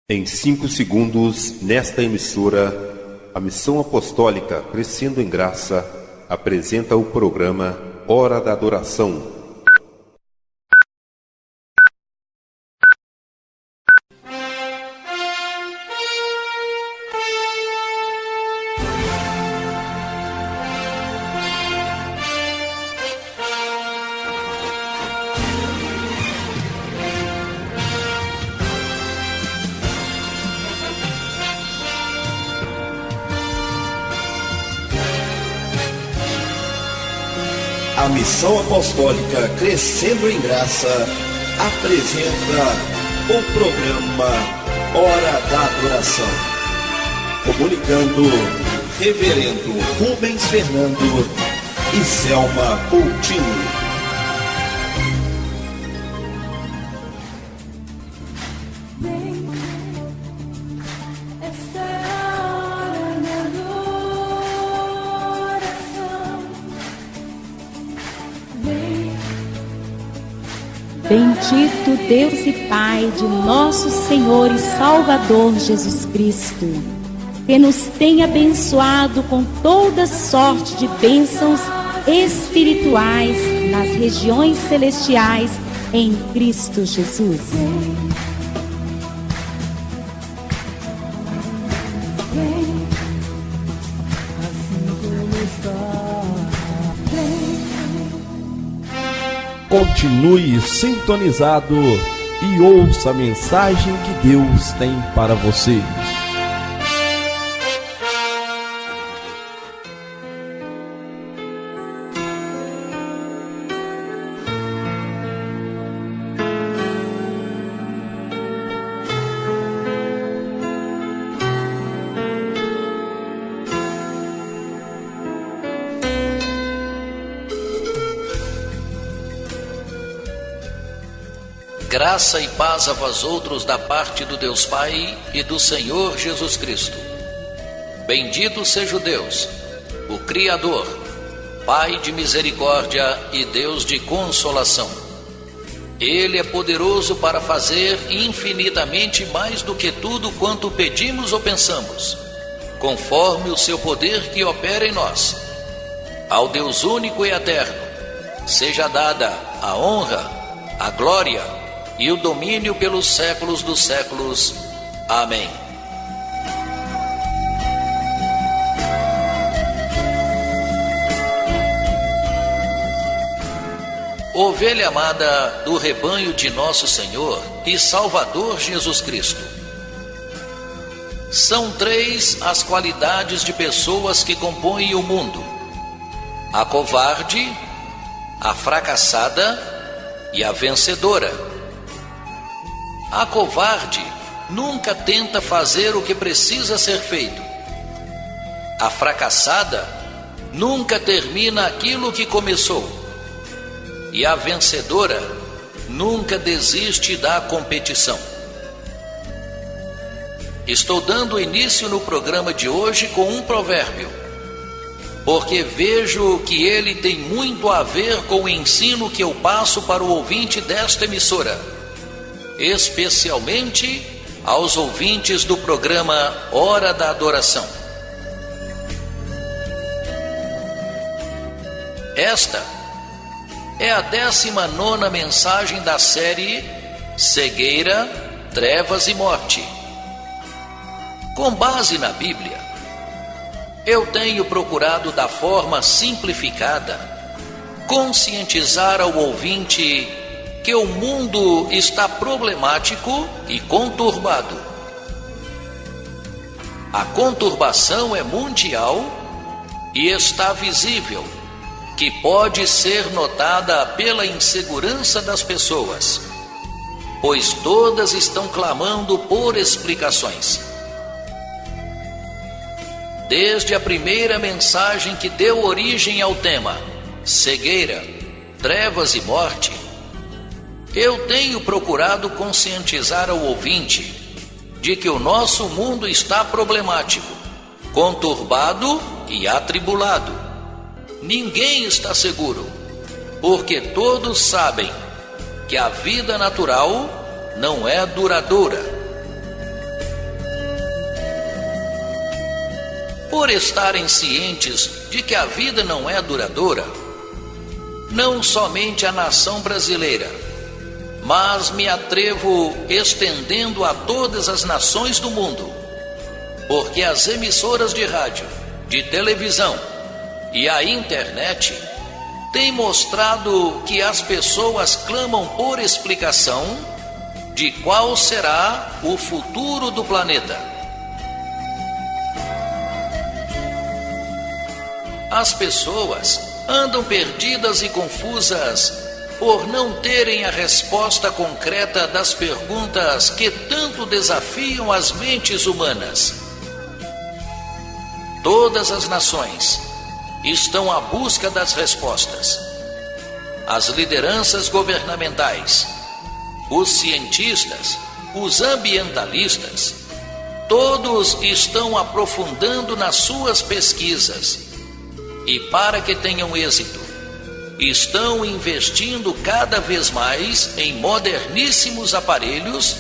Em 5 segundos, nesta emissora, a Missão Apostólica Crescendo em Graça apresenta o programa Hora da Adoração. A Missão Apostólica Crescendo em Graça apresenta o programa Hora da Adoração, comunicando Reverendo Rubens Fernando e Selma Coutinho. Bendito Deus e Pai de nosso Senhor e Salvador Jesus Cristo, que nos tem abençoado com toda sorte de bênçãos espirituais nas regiões celestiais em Cristo Jesus. Continue sintonizado e ouça a mensagem que Deus tem para você. Graça e paz a vós outros da parte do Deus Pai e do Senhor Jesus Cristo. Bendito seja o Deus, o Criador, Pai de misericórdia e Deus de consolação. Ele é poderoso para fazer infinitamente mais do que tudo quanto pedimos ou pensamos, conforme o seu poder que opera em nós. Ao Deus único e eterno, seja dada a honra, a glória e o domínio pelos séculos dos séculos. Amém. Ovelha amada do rebanho de nosso Senhor e Salvador Jesus Cristo. São 3 as qualidades de pessoas que compõem o mundo: a covarde, a fracassada e a vencedora. A covarde nunca tenta fazer o que precisa ser feito. A fracassada nunca termina aquilo que começou. E a vencedora nunca desiste da competição. Estou dando início no programa de hoje com um provérbio, porque vejo que ele tem muito a ver com o ensino que eu passo para o ouvinte desta emissora, especialmente aos ouvintes do programa Hora da Adoração. Esta é a 19ª mensagem da série Cegueira, Trevas e Morte. Com base na Bíblia, eu tenho procurado, da forma simplificada, conscientizar ao ouvinte que o mundo está problemático e conturbado. A conturbação é mundial e está visível, que pode ser notada pela insegurança das pessoas, pois todas estão clamando por explicações. Desde a primeira mensagem que deu origem ao tema Cegueira, Trevas e Morte, eu tenho procurado conscientizar ao ouvinte de que o nosso mundo está problemático, conturbado e atribulado. Ninguém está seguro, porque todos sabem que a vida natural não é duradoura. por estarem cientes de que a vida não é duradoura, não somente a nação brasileira, mas me atrevo estendendo a todas as nações do mundo, porque as emissoras de rádio, de televisão e a internet têm mostrado que as pessoas clamam por explicação de qual será o futuro do planeta. As pessoas andam perdidas e confusas por não terem a resposta concreta das perguntas que tanto desafiam as mentes humanas. Todas as nações estão à busca das respostas. As lideranças governamentais, os cientistas, os ambientalistas, todos estão aprofundando nas suas pesquisas e, para que tenham êxito, estão investindo cada vez mais em moderníssimos aparelhos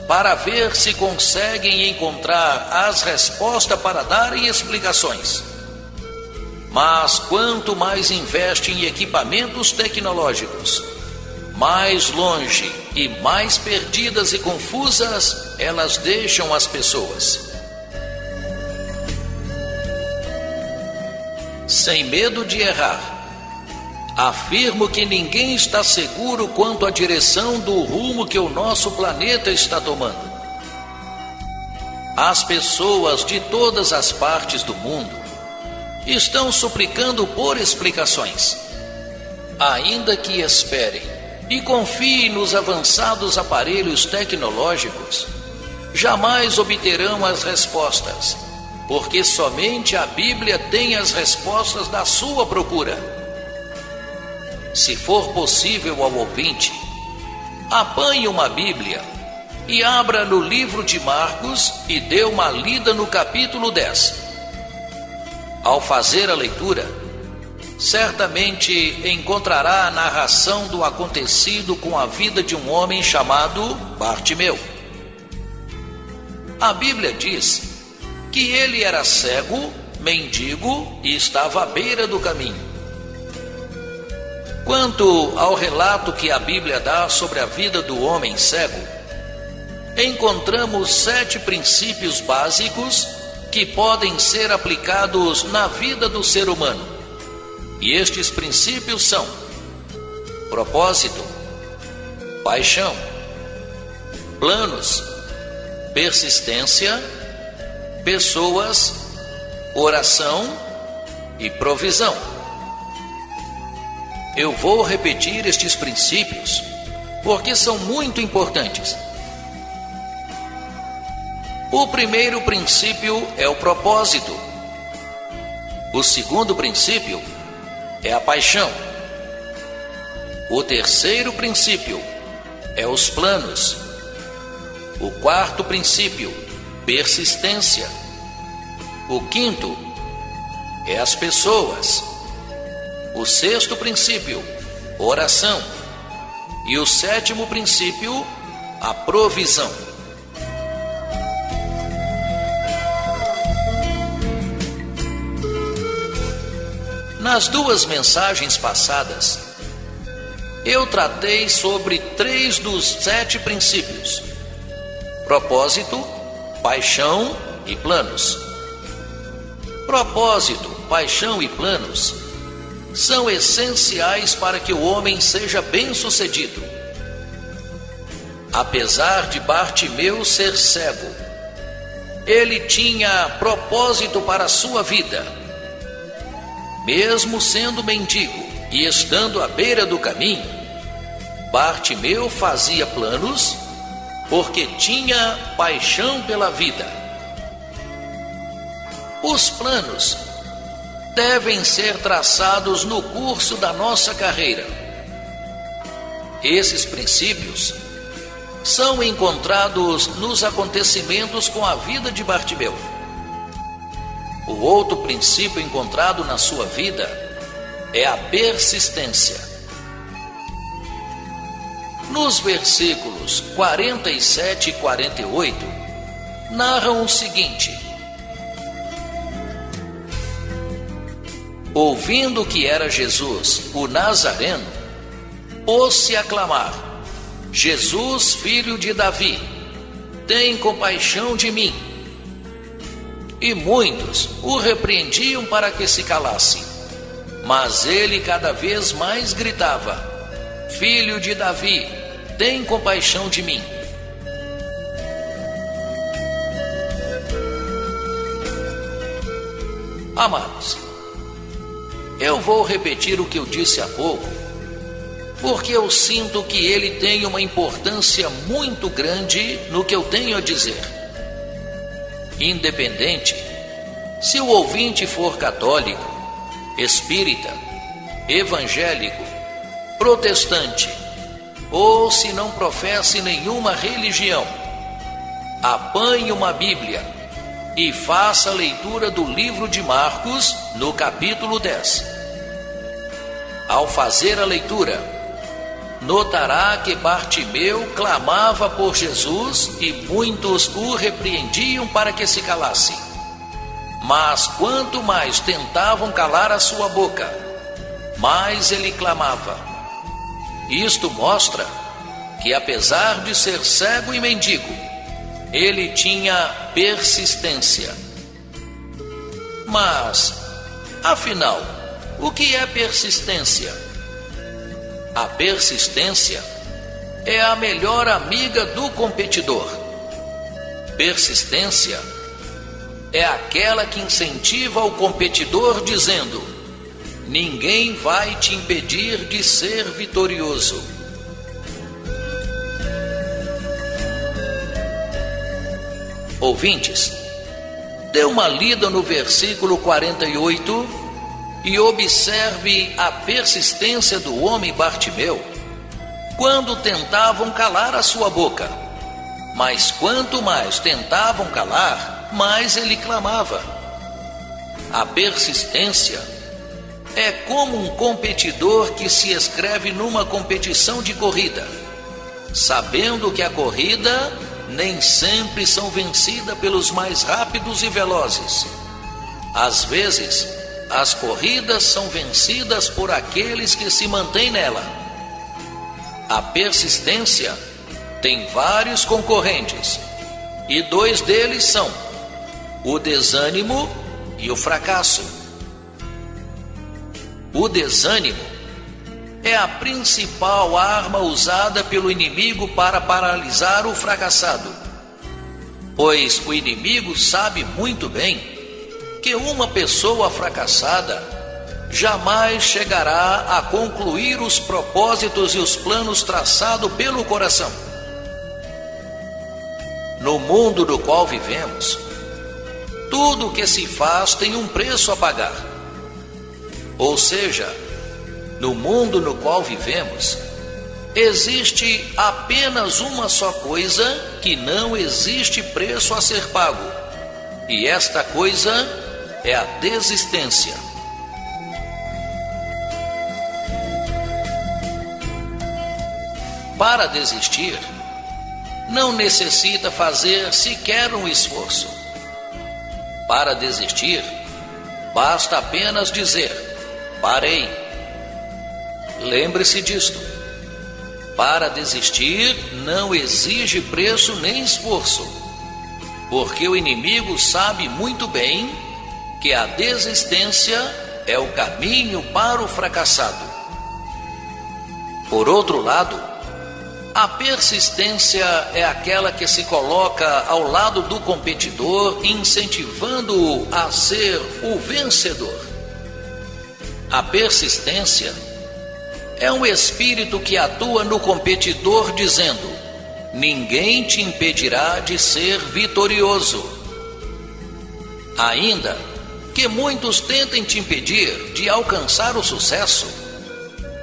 para ver se conseguem encontrar as respostas para darem explicações. Mas quanto mais investe em equipamentos tecnológicos, mais longe e mais perdidas e confusas elas deixam as pessoas. Sem medo de errar, afirmo que ninguém está seguro quanto à direção do rumo que o nosso planeta está tomando. As pessoas de todas as partes do mundo estão suplicando por explicações. Ainda que esperem e confiem nos avançados aparelhos tecnológicos, jamais obterão as respostas, porque somente a Bíblia tem as respostas da sua procura. Se for possível ao ouvinte, apanhe uma Bíblia e abra no livro de Marcos e dê uma lida no capítulo 10. Ao fazer a leitura, certamente encontrará a narração do acontecido com a vida de um homem chamado Bartimeu. A Bíblia diz que ele era cego, mendigo e estava à beira do caminho. Quanto ao relato que a Bíblia dá sobre a vida do homem cego, encontramos 7 princípios básicos que podem ser aplicados na vida do ser humano. E estes princípios são: propósito, paixão, planos, persistência, pessoas, oração e provisão. Eu vou repetir estes princípios porque são muito importantes. O primeiro princípio é o propósito. O segundo princípio é a paixão. O terceiro princípio é os planos. O quarto princípio, persistência. O quinto é as pessoas. O sexto princípio, oração. E o sétimo princípio, a provisão. Nas 2 mensagens passadas, eu tratei sobre 3 dos 7 princípios: propósito, paixão e planos. Propósito, paixão e planos são essenciais para que o homem seja bem-sucedido. Apesar de Bartimeu ser cego, ele tinha propósito para a sua vida. Mesmo sendo mendigo e estando à beira do caminho, Bartimeu fazia planos porque tinha paixão pela vida. Os planos devem ser traçados no curso da nossa carreira. Esses princípios são encontrados nos acontecimentos com a vida de Bartimeu. O outro princípio encontrado na sua vida é a persistência. Nos versículos 47 e 48, narram o seguinte: ouvindo que era Jesus, o Nazareno, pôs-se a clamar: Jesus, filho de Davi, tem compaixão de mim. E muitos o repreendiam para que se calasse. Mas ele cada vez mais gritava: Filho de Davi, tem compaixão de mim. Amados, eu vou repetir o que eu disse há pouco, porque eu sinto que ele tem uma importância muito grande no que eu tenho a dizer. Independente se o ouvinte for católico, espírita, evangélico, protestante, ou se não professe nenhuma religião, apanhe uma Bíblia e faça a leitura do livro de Marcos, no capítulo 10. Ao fazer a leitura, notará que Bartimeu clamava por Jesus e muitos o repreendiam para que se calasse. Mas quanto mais tentavam calar a sua boca, mais ele clamava. Isto mostra que, apesar de ser cego e mendigo, ele tinha persistência. Mas, afinal, o que é persistência? A persistência é a melhor amiga do competidor. Persistência é aquela que incentiva o competidor dizendo: ninguém vai te impedir de ser vitorioso. Ouvintes, dê uma lida no versículo 48 e observe a persistência do homem Bartimeu quando tentavam calar a sua boca. Mas quanto mais tentavam calar, mais ele clamava. A persistência é como um competidor que se inscreve numa competição de corrida, sabendo que a corrida nem sempre são vencidas pelos mais rápidos e velozes. Às vezes, as corridas são vencidas por aqueles que se mantêm nela. A persistência tem vários concorrentes, e dois deles são o desânimo e o fracasso. O desânimo é a principal arma usada pelo inimigo para paralisar o fracassado, pois o inimigo sabe muito bem que uma pessoa fracassada jamais chegará a concluir os propósitos e os planos traçados pelo coração. No mundo no qual vivemos, tudo o que se faz tem um preço a pagar. Ou seja, no mundo no qual vivemos, existe apenas uma só coisa que não existe preço a ser pago, e esta coisa é a desistência. Para desistir, não necessita fazer sequer um esforço. Para desistir, basta apenas dizer: parei. Lembre-se disto. Para desistir não exige preço nem esforço, porque o inimigo sabe muito bem que a desistência é o caminho para o fracassado. Por outro lado, a persistência é aquela que se coloca ao lado do competidor, incentivando-o a ser o vencedor. A persistência é um espírito que atua no competidor dizendo: ninguém te impedirá de ser vitorioso. Ainda que muitos tentem te impedir de alcançar o sucesso,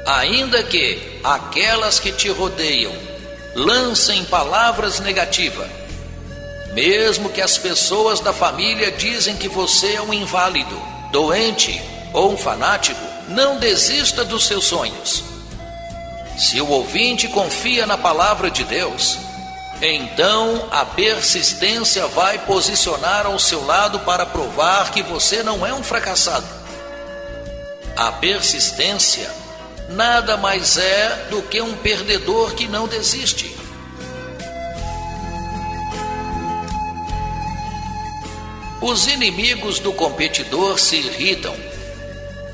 ainda que aquelas que te rodeiam lancem palavras negativas, mesmo que as pessoas da família dizem que você é um inválido, doente ou um fanático, não desista dos seus sonhos. Se o ouvinte confia na palavra de Deus, então a persistência vai posicionar ao seu lado para provar que você não é um fracassado. A persistência nada mais é do que um perdedor que não desiste. Os inimigos do competidor se irritam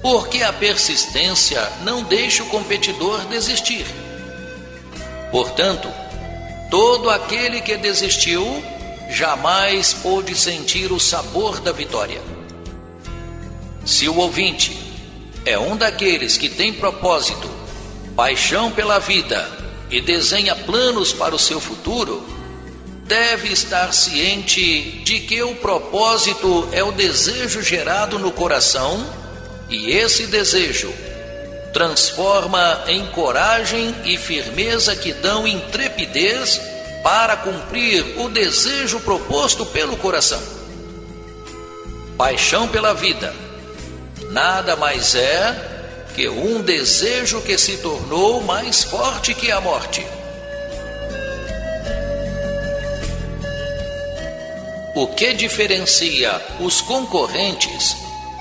porque a persistência não deixa o competidor desistir. Portanto, todo aquele que desistiu jamais pôde sentir o sabor da vitória. Se o ouvinte é um daqueles que tem propósito, paixão pela vida e desenha planos para o seu futuro, deve estar ciente de que o propósito é o desejo gerado no coração e esse desejo transforma em coragem e firmeza que dão intrepidez para cumprir o desejo proposto pelo coração. Paixão pela vida nada mais é que um desejo que se tornou mais forte que a morte. O que diferencia os concorrentes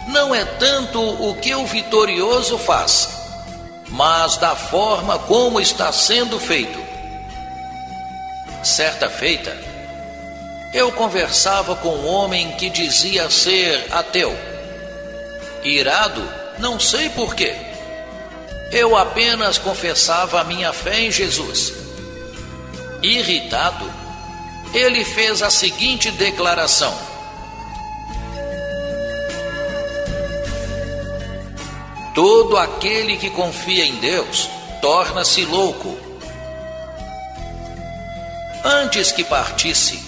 não é tanto o que o vitorioso faz, mas da forma como está sendo feito. Certa feita, eu conversava com um homem que dizia ser ateu. Irado, não sei porquê. Eu apenas confessava a minha fé em Jesus. Irritado, ele fez a seguinte declaração: todo aquele que confia em Deus torna-se louco. Antes que partisse,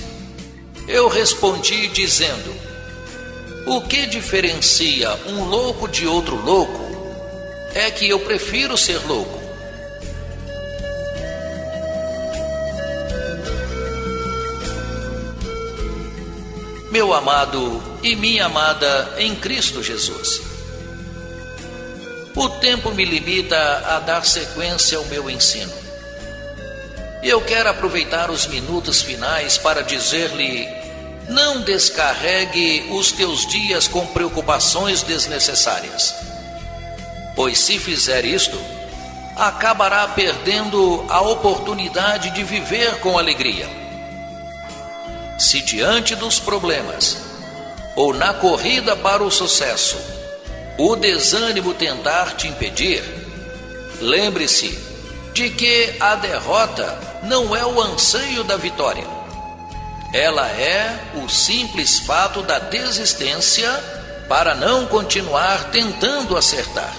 eu respondi dizendo: o que diferencia um louco de outro louco é que eu prefiro ser louco. Meu amado e minha amada em Cristo Jesus, o tempo me limita a dar sequência ao meu ensino. Eu quero aproveitar os minutos finais para dizer-lhe: não descarregue os teus dias com preocupações desnecessárias, pois se fizer isto, acabará perdendo a oportunidade de viver com alegria. Se diante dos problemas, ou na corrida para o sucesso, o desânimo tentar te impedir, lembre-se de que a derrota não é o anseio da vitória. Ela é o simples fato da desistência para não continuar tentando acertar.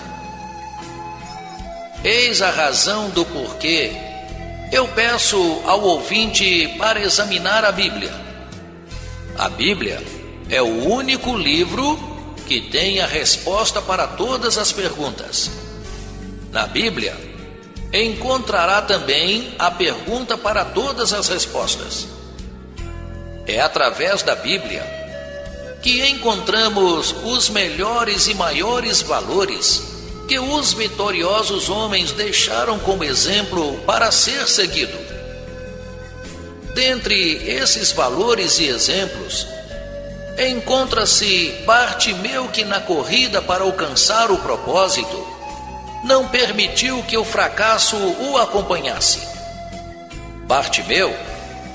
Eis a razão do porquê eu peço ao ouvinte para examinar a Bíblia. A Bíblia é o único livro que tem a resposta para todas as perguntas. Na Bíblia, encontrará também a pergunta para todas as respostas. É através da Bíblia que encontramos os melhores e maiores valores que os vitoriosos homens deixaram como exemplo para ser seguido. Dentre esses valores e exemplos, encontra-se Bartimeu, que na corrida para alcançar o propósito, não permitiu que o fracasso o acompanhasse. Bartimeu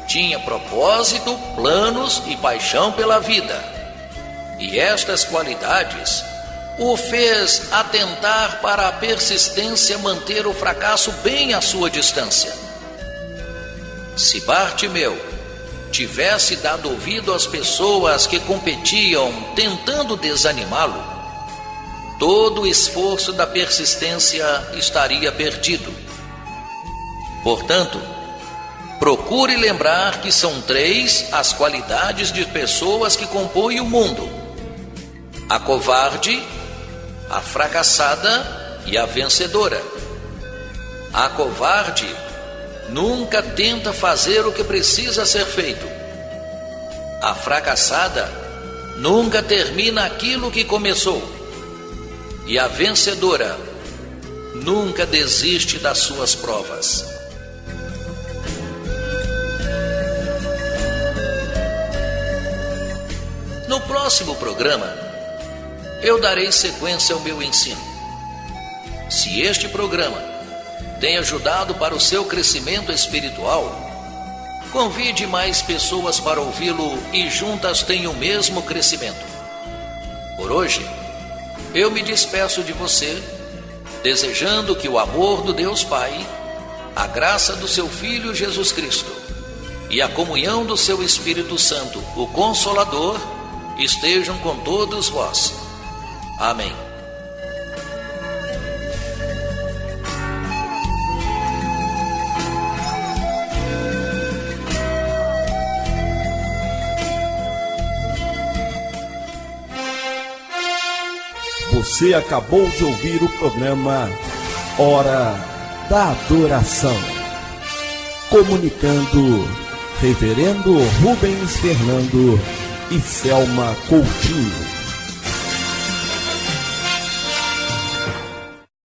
tinha propósito, planos e paixão pela vida, e estas qualidades o fez atentar para a persistência manter o fracasso bem à sua distância. Se Bartimeu tivesse dado ouvido às pessoas que competiam tentando desanimá-lo, todo o esforço da persistência estaria perdido. Portanto, procure lembrar que são 3 as qualidades de pessoas que compõem o mundo: a covarde, a fracassada e a vencedora. A covarde nunca tenta fazer o que precisa ser feito. A fracassada nunca termina aquilo que começou. E a vencedora nunca desiste das suas provas. No próximo programa, eu darei sequência ao meu ensino. Se este programa tem ajudado para o seu crescimento espiritual, convide mais pessoas para ouvi-lo e juntas tenham o mesmo crescimento. Por hoje, eu me despeço de você, desejando que o amor do Deus Pai, a graça do seu Filho Jesus Cristo e a comunhão do seu Espírito Santo, o Consolador, estejam com todos vós. Amém. Você acabou de ouvir o programa Hora da Adoração, comunicando Reverendo Rubens Fernando e Selma Coutinho.